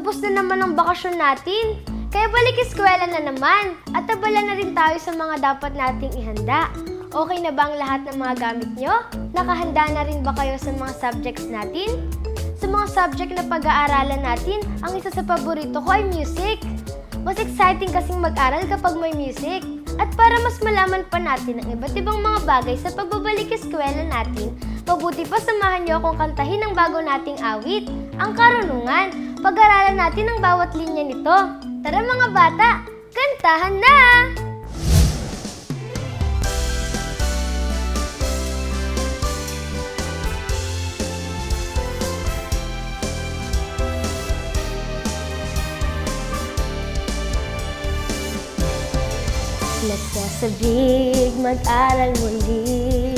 Patapos na naman ang bakasyon natin. Kaya balik eskwela na naman. At abala na rin tayo sa mga dapat nating ihanda. Okay na ba ang lahat ng mga gamit nyo? Nakahanda na rin ba kayo sa mga subjects natin? Sa mga subject na pag-aaralan natin, ang isa sa paborito ko ay music. Mas exciting kasing mag-aral kapag may music. At para mas malaman pa natin ang iba't ibang mga bagay sa pagbabalik eskwela natin, mabuti pa samahan niyo akong kantahin ang bago nating awit, ang Karunungan. Pag-aralan natin ang bawat linya nito. Tara mga bata, kantahan na! Nagsasabik mag-aral muli,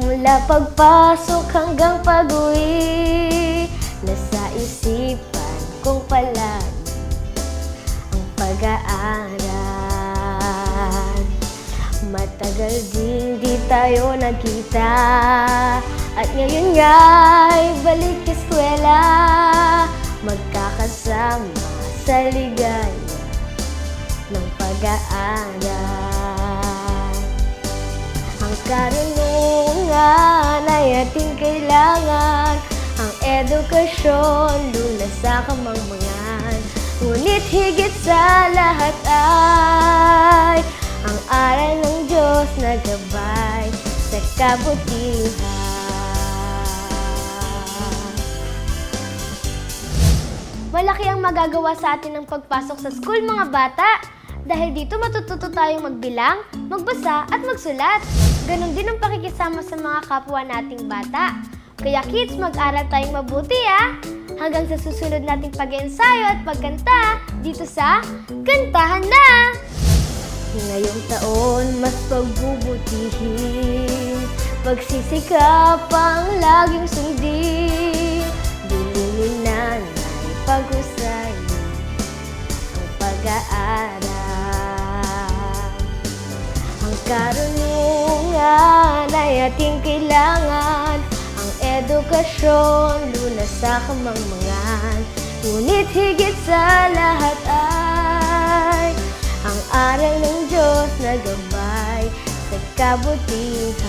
mula pagpasok hanggang pag-uwi. Nasa isipan kong palagi ang pag-aaral. Matagal din di tayo nagkita, at ngayon nga'y balik eskwela. Magkakasama sa ligaya ng pag-aaral. Ang karunungan ay ating kailangan, ang edukasyon lunas sa kamangmangan. Ngunit higit sa lahat ay ang aral ng Diyos na gabay sa kabutihan. Malaki ang magagawa sa atin ng pagpasok sa school mga bata. Dahil dito matututo tayong magbilang, magbasa at magsulat. Ganon din ang pakikisama sa mga kapwa nating bata. Kaya kids, mag-aral tayong mabuti Hanggang sa susunod nating pag-ensayo at pagkanta dito sa Kantahan Na! Ngayong taon, mas pagbubutihin, pagsisikapang laging sundin. Dilingin nanay, pag-usayin ang pag-aaral. Ang karunungan ay ating kailangan, ang edukasyon lunas sa kamangmangan. Ngunit higit sa lahat ay ang aral ng Diyos na gabay sa kabutihan.